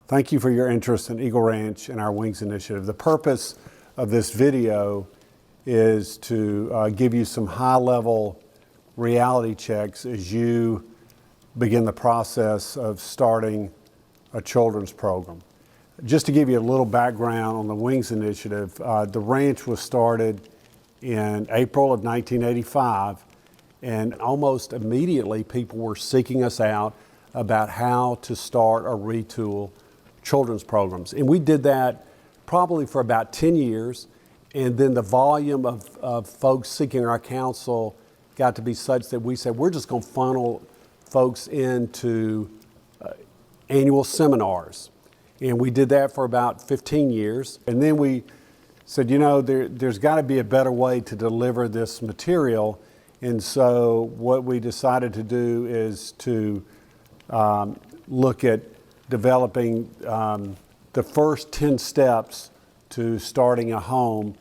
Thank you for your interest in Eagle Ranch and our Wings Initiative. The purpose of this video is to give you some high-level reality checks as you begin the process of starting a children's program. Just to give you a little background on the Wings Initiative, the ranch was started in April of 1985, and almost immediately people were seeking us out about how to start or retool children's programs. And we did that probably for about 10 years, and then the volume of folks seeking our counsel got to be such that we said, we're just going to funnel folks into annual seminars. And we did that for about 15 years. And then we said, you know, there's got to be a better way to deliver this material. And so what we decided to do is to look at developing the first 10 steps to starting a home.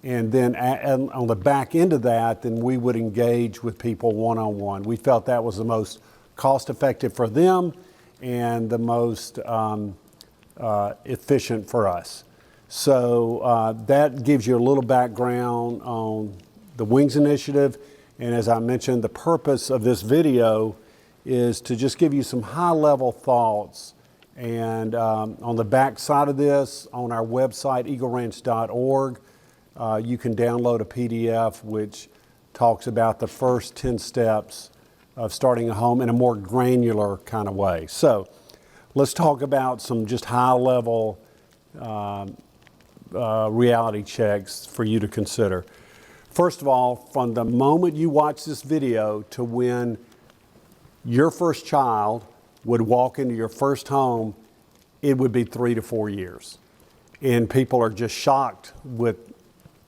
And then on the back end of that, then we would engage with people one-on-one. We felt that was the most cost-effective for them and the most efficient for us. So that gives you a little background on the Wings Initiative. And as I mentioned, the purpose of this video is to just give you some high-level thoughts. And on the back side of this, on our website, eagleranch.org, you can download a PDF which talks about the first 10 steps of starting a home in a more granular kind of way. So let's talk about some just high-level reality checks for you to consider. First of all, from the moment you watch this video to when your first child would walk into your first home, it would be 3 to 4 years. And people are just shocked with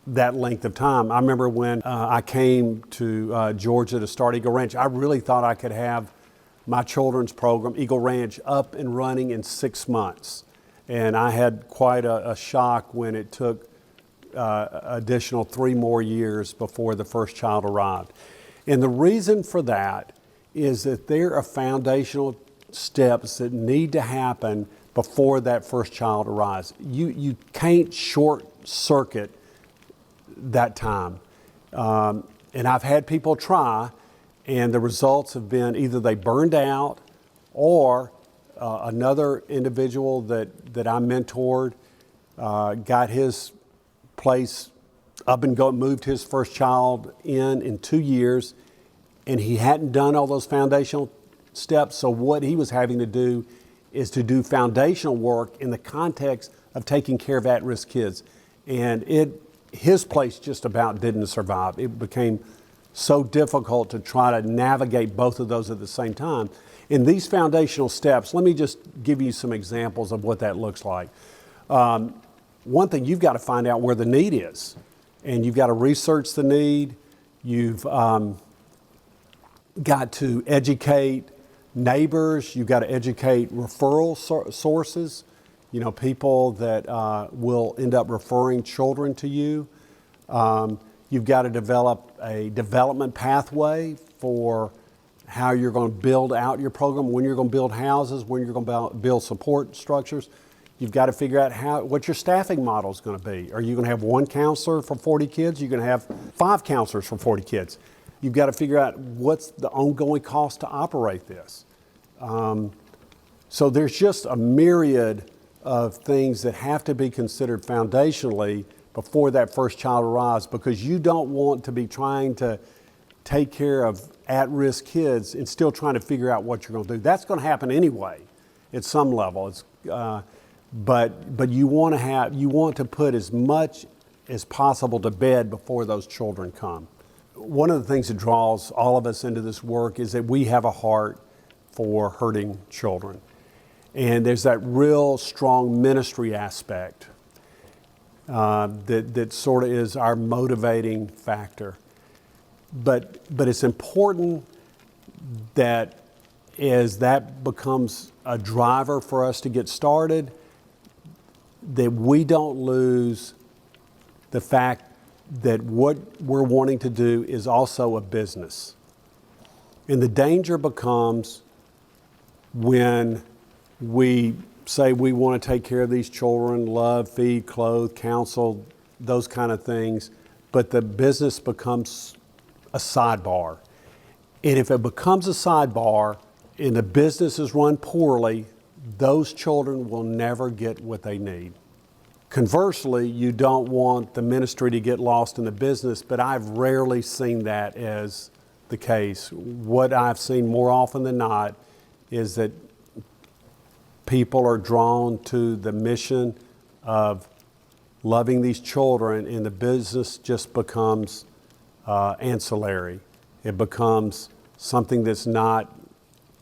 that length of time. I remember when I came to Georgia to start Eagle Ranch, I really thought I could have my children's program, Eagle Ranch, up and running in 6 months. And I had quite a shock when it took additional 3 more years before the first child arrived. And the reason for that is that there are foundational steps that need to happen before that first child arrives. You can't short circuit that time. And I've had people try, and the results have been either they burned out or another individual that I mentored got his place up and moved his first child in 2 years, and he hadn't done all those foundational steps. So what he was having to do is to do foundational work in the context of taking care of at-risk kids. And his place just about didn't survive. It became so difficult to try to navigate both of those at the same time. In these foundational steps, let me just give you some examples of what that looks like. One thing, you've got to find out where the need is, and you've got to research the need. You've got to educate neighbors. You've got to educate referral sources, you know, people that will end up referring children to you. You've got to develop a development pathway for how you're going to build out your program, when you're going to build houses, when you're going to build support structures. You've got to figure out what your staffing model is going to be. Are you going to have 1 counselor for 40 kids? You're going to have 5 counselors for 40 kids. You've got to figure out what's the ongoing cost to operate this. So there's just a myriad of things that have to be considered foundationally before that first child arrives, because you don't want to be trying to take care of at-risk kids and still trying to figure out what you're going to do. That's going to happen anyway at some level. But you want to put as much as possible to bed before those children come. One of the things that draws all of us into this work is that we have a heart for hurting children. And there's that real strong ministry aspect that sort of is our motivating factor. But it's important that as that becomes a driver for us to get started, that we don't lose the fact that what we're wanting to do is also a business. And the danger becomes when we say we want to take care of these children, love, feed, clothe, counsel, those kind of things, but the business becomes a sidebar. And if it becomes a sidebar and the business is run poorly, those children will never get what they need. Conversely, you don't want the ministry to get lost in the business, but I've rarely seen that as the case. What I've seen more often than not is that people are drawn to the mission of loving these children, and the business just becomes ancillary. It becomes something that's not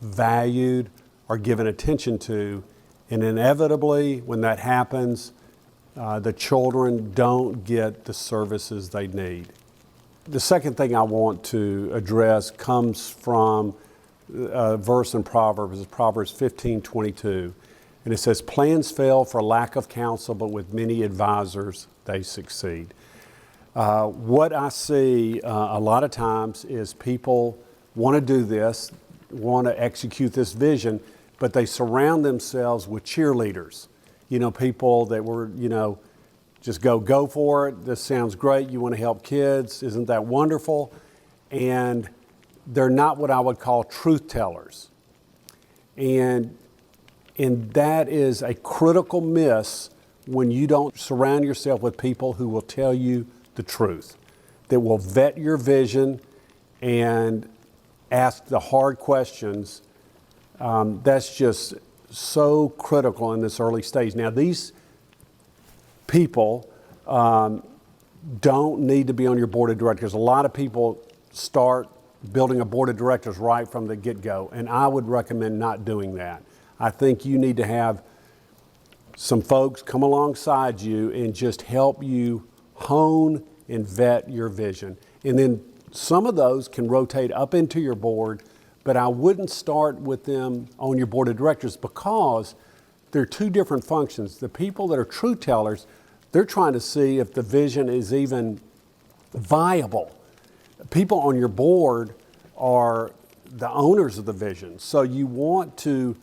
valued or given attention to, and inevitably, when that happens, the children don't get the services they need. The second thing I want to address comes from a verse in Proverbs. It's Proverbs 15:22. And it says, plans fail for lack of counsel, but with many advisors, they succeed. What I see a lot of times is people want to do this, want to execute this vision, but they surround themselves with cheerleaders. You know, people that were, just go for it. This sounds great. You want to help kids. Isn't that wonderful? And they're not what I would call truth tellers. And that is a critical miss when you don't surround yourself with people who will tell you the truth, that will vet your vision and ask the hard questions. That's just so critical in this early stage. Now, these people don't need to be on your board of directors. A lot of people start building a board of directors right from the get-go, and I would recommend not doing that. I think you need to have some folks come alongside you and just help you hone and vet your vision. And then some of those can rotate up into your board, but I wouldn't start with them on your board of directors because they're two different functions. The people that are truth tellers, they're trying to see if the vision is even viable. People on your board are the owners of the vision. So you want to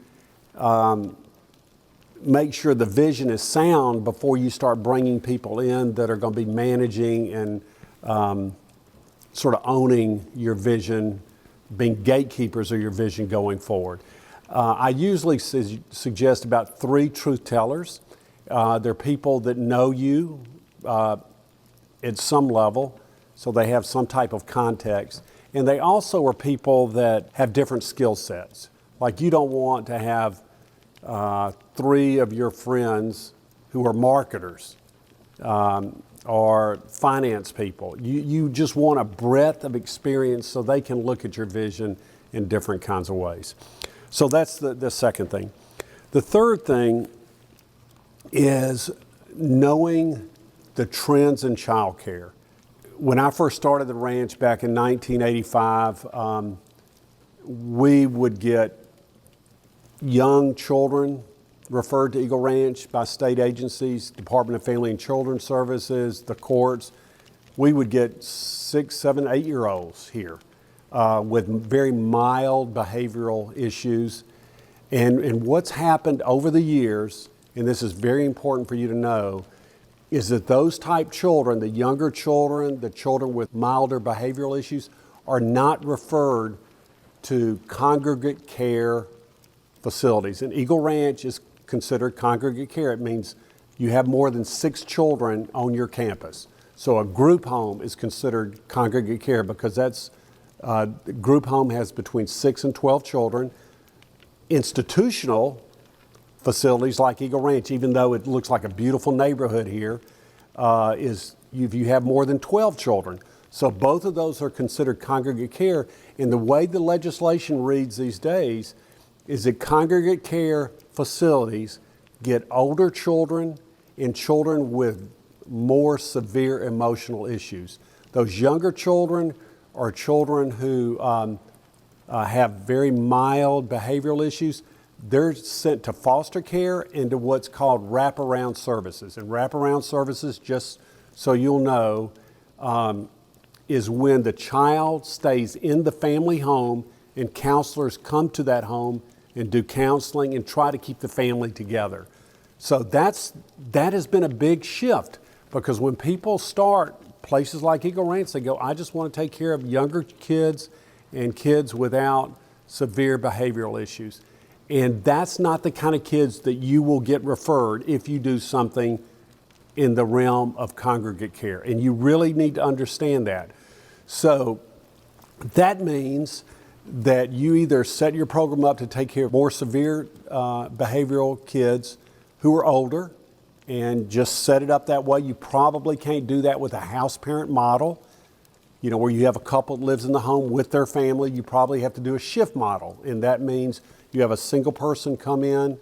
make sure the vision is sound before you start bringing people in that are going to be managing and sort of owning your vision, being gatekeepers of your vision going forward. I usually suggest about 3 truth tellers. They're people that know you at some level, so they have some type of context. And they also are people that have different skill sets. Like you don't want to have 3 of your friends who are marketers or finance people. You just want a breadth of experience so they can look at your vision in different kinds of ways. So that's the second thing. The third thing is knowing the trends in childcare. When I first started the ranch back in 1985, we would get young children referred to Eagle Ranch by state agencies, Department of Family and Children's Services, the courts. We would get 6, 7, 8-year-olds here with very mild behavioral issues. And what's happened over the years, and this is very important for you to know, is that those type children, the younger children, the children with milder behavioral issues, are not referred to congregate care facilities. And Eagle Ranch is considered congregate care. It means you have more than 6 children on your campus. So a group home is considered congregate care because that's group home has between 6 and 12 children. Institutional facilities like Eagle Ranch, even though it looks like a beautiful neighborhood here, is if you have more than 12 children. So both of those are considered congregate care. And the way the legislation reads these days is that congregate care facilities get older children and children with more severe emotional issues. Those younger children are children who have very mild behavioral issues. They're sent to foster care and to what's called wraparound services. And wraparound services, just so you'll know, is when the child stays in the family home and counselors come to that home and do counseling and try to keep the family together. So that has been a big shift, because when people start places like Eagle Ranch, they go, I just want to take care of younger kids and kids without severe behavioral issues. And that's not the kind of kids that you will get referred if you do something in the realm of congregate care. And you really need to understand that. So that means that you either set your program up to take care of more severe behavioral kids who are older, and just set it up that way. You probably can't do that with a house parent model, where you have a couple that lives in the home with their family. You probably have to do a shift model, and that means you have a single person come in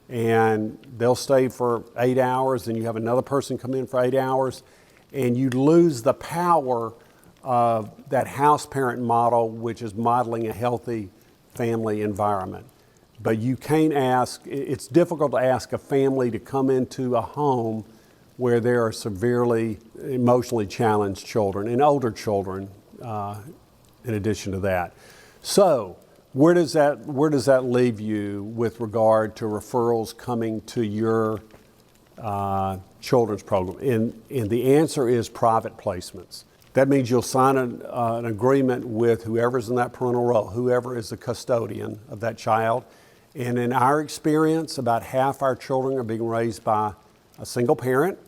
and they'll stay for 8 hours, and you have another person come in for 8 hours, and you lose the power of that house parent model, which is modeling a healthy family environment. But you can't it's difficult to ask a family to come into a home where there are severely emotionally challenged children and older children in addition to that. So where does that leave you with regard to referrals coming to your children's program? And the answer is private placements. That means you'll sign an agreement with whoever's in that parental role, whoever is the custodian of that child. And in our experience, about half our children are being raised by a single parent,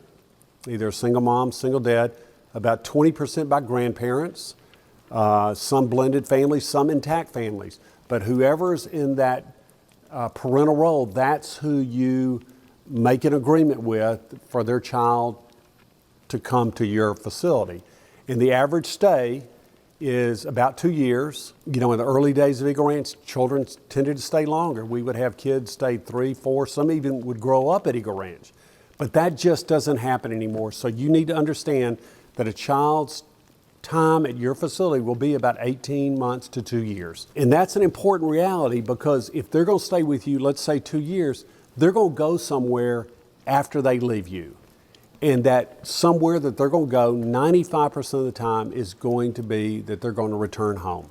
either a single mom, single dad, about 20% by grandparents, some blended families, some intact families. But whoever's in that parental role, that's who you make an agreement with for their child to come to your facility. And the average stay is about 2 years. In the early days of Eagle Ranch, children tended to stay longer. We would have kids stay 3, 4, some even would grow up at Eagle Ranch. But that just doesn't happen anymore. So you need to understand that a child's time at your facility will be about 18 months to 2 years. And that's an important reality, because if they're going to stay with you, let's say 2 years, they're going to go somewhere after they leave you. And that somewhere that they're going to go 95% of the time is going to be that they're going to return home.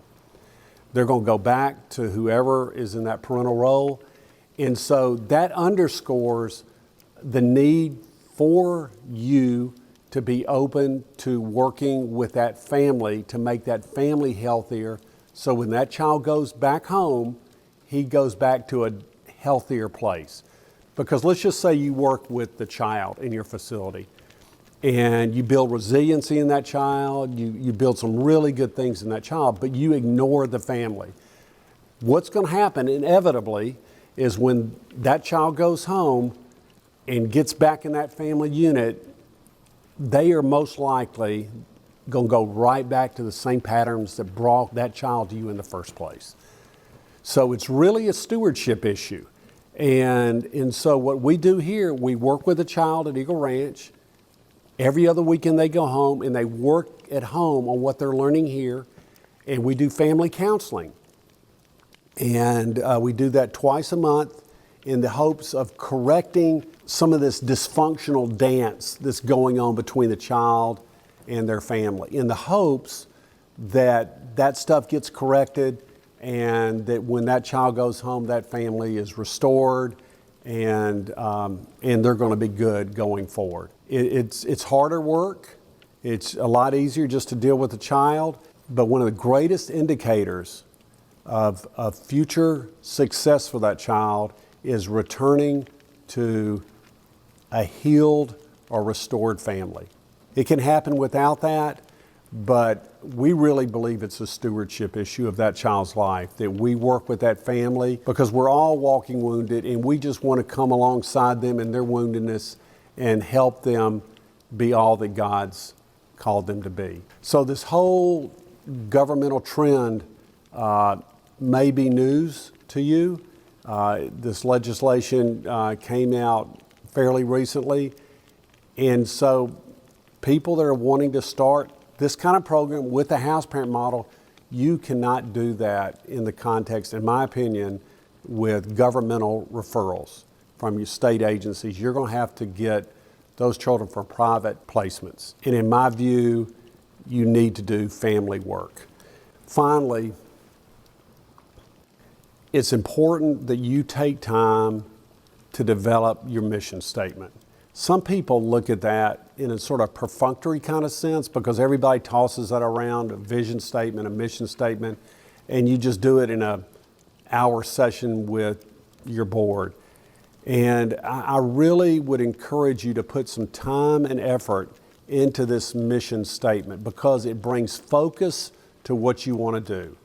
They're going to go back to whoever is in that parental role. And so that underscores the need for you to be open to working with that family to make that family healthier. So when that child goes back home, he goes back to a healthier place. Because let's just say you work with the child in your facility and you build resiliency in that child, you build some really good things in that child, but you ignore the family. What's going to happen inevitably is when that child goes home and gets back in that family unit, they are most likely going to go right back to the same patterns that brought that child to you in the first place. So it's really a stewardship issue. And so what we do here, we work with a child at Eagle Ranch. Every other weekend they go home and they work at home on what they're learning here. And we do family counseling. And we do that twice a month in the hopes of correcting some of this dysfunctional dance that's going on between the child and their family, in the hopes that that stuff gets corrected and that when that child goes home, that family is restored and they're going to be good going forward. It's harder work. It's a lot easier just to deal with the child. But one of the greatest indicators of future success for that child is returning to a healed or restored family. It can happen without that, but we really believe it's a stewardship issue of that child's life, that we work with that family because we're all walking wounded and we just want to come alongside them in their woundedness and help them be all that God's called them to be. So this whole governmental trend may be news to you. This legislation came out fairly recently, and so people that are wanting to start this kind of program with the house parent model, you cannot do that in the context, in my opinion, with governmental referrals from your state agencies. You're going to have to get those children from private placements. And in my view, you need to do family work. Finally, it's important that you take time to develop your mission statement. Some people look at that in a sort of perfunctory kind of sense because everybody tosses that around, a vision statement, a mission statement, and you just do it in an hour session with your board. And I really would encourage you to put some time and effort into this mission statement because it brings focus to what you want to do.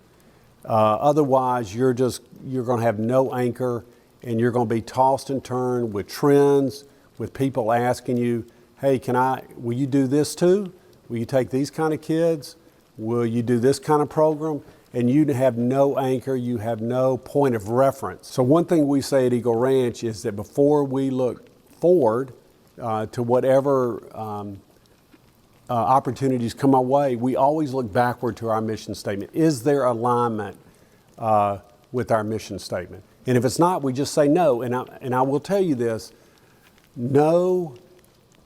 Otherwise, you're going to have no anchor, and you're going to be tossed and turned with trends, with people asking you, hey, will you do this too? Will you take these kind of kids? Will you do this kind of program? And you have no anchor, you have no point of reference. So one thing we say at Eagle Ranch is that before we look forward to whatever opportunities come our way, we always look backward to our mission statement. Is there alignment with our mission statement? And if it's not, we just say no. And I will tell you this,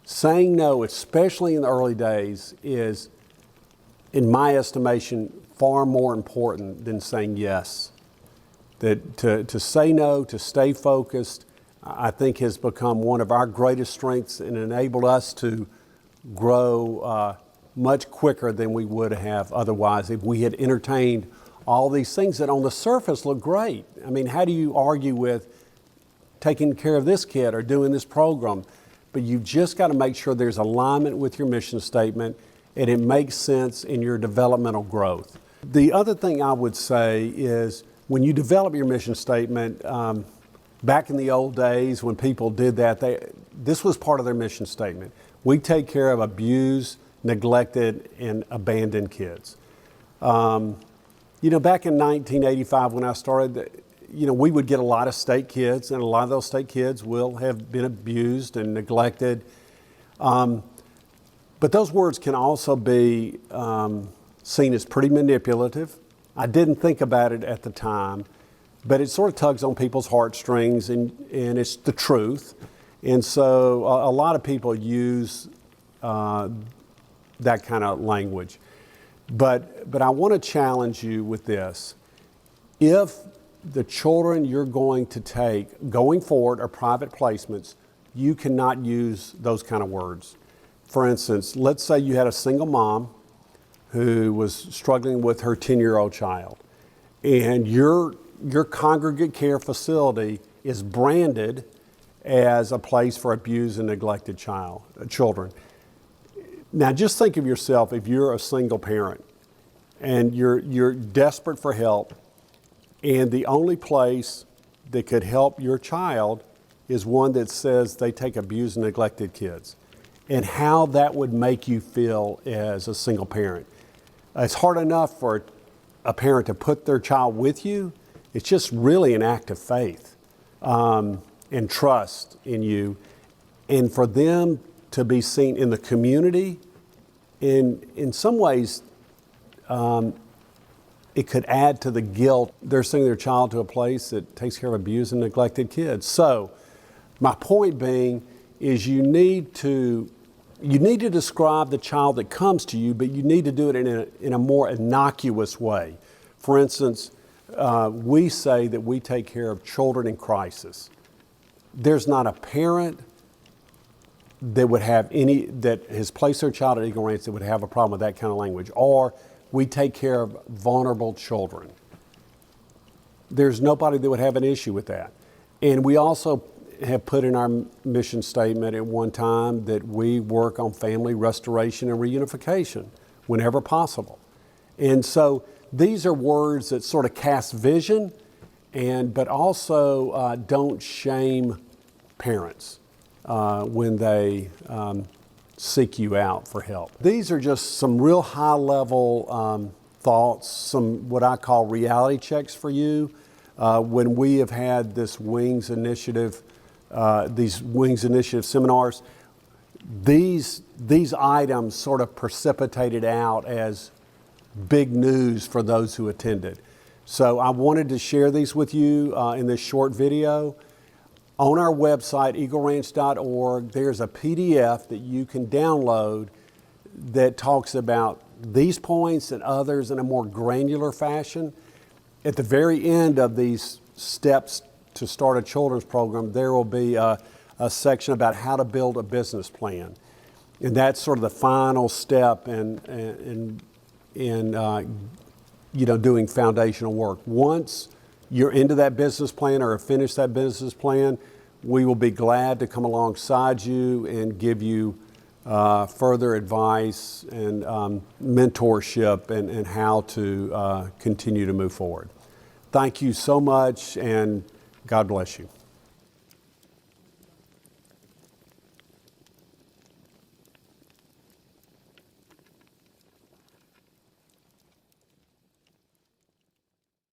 saying no, especially in the early days, is, in my estimation, far more important than saying yes. That to say no, to stay focused, I think has become one of our greatest strengths and enabled us to grow much quicker than we would have otherwise if we had entertained all these things that on the surface look great. I mean, how do you argue with taking care of this kid or doing this program? But you've just got to make sure there's alignment with your mission statement and it makes sense in your developmental growth. The other thing I would say is when you develop your mission statement, back in the old days when people did that, this was part of their mission statement. We take care of abused, neglected, and abandoned kids. Back in 1985 when I started, we would get a lot of state kids, and a lot of those state kids will have been abused and neglected. But those words can also be seen as pretty manipulative. I didn't think about it at the time, but it sort of tugs on people's heartstrings, and it's the truth. And so a lot of people use that kind of language. But I want to challenge you with this. If the children you're going to take going forward are private placements, you cannot use those kind of words. For instance, let's say you had a single mom who was struggling with her 10-year-old child, and your congregate care facility is branded as a place for abused and neglected children. Now just think of yourself if you're a single parent and you're desperate for help, and the only place that could help your child is one that says they take abused and neglected kids, and how that would make you feel as a single parent. It's hard enough for a parent to put their child with you. It's just really an act of faith and trust in you. And for them to be seen in the community, in some ways, it could add to the guilt. They're sending their child to a place that takes care of abused and neglected kids. So my point being is you need to describe the child that comes to you, but you need to do it in a more innocuous way. For instance, we say that we take care of children in crisis. There's not a parent that has placed their child at Eagle Ranch that would have a problem with that kind of language. Or we take care of vulnerable children. There's nobody that would have an issue with that. And we also have put in our mission statement at one time that we work on family restoration and reunification whenever possible. And so these are words that sort of cast vision, but also don't shame parents when they seek you out for help. These are just some real high-level thoughts, some what I call reality checks for you. When we have had this Wings Initiative, these Wings Initiative seminars, these items sort of precipitated out as big news for those who attended. So I wanted to share these with you in this short video. On our website, eagleranch.org, there's a PDF that you can download that talks about these points and others in a more granular fashion. At the very end of these steps to start a children's program, there will be a section about how to build a business plan. And that's sort of the final step in doing foundational work. Once you're into that business plan or have finished that business plan, we will be glad to come alongside you and give you further advice and mentorship and how to continue to move forward. Thank you so much, and God bless you.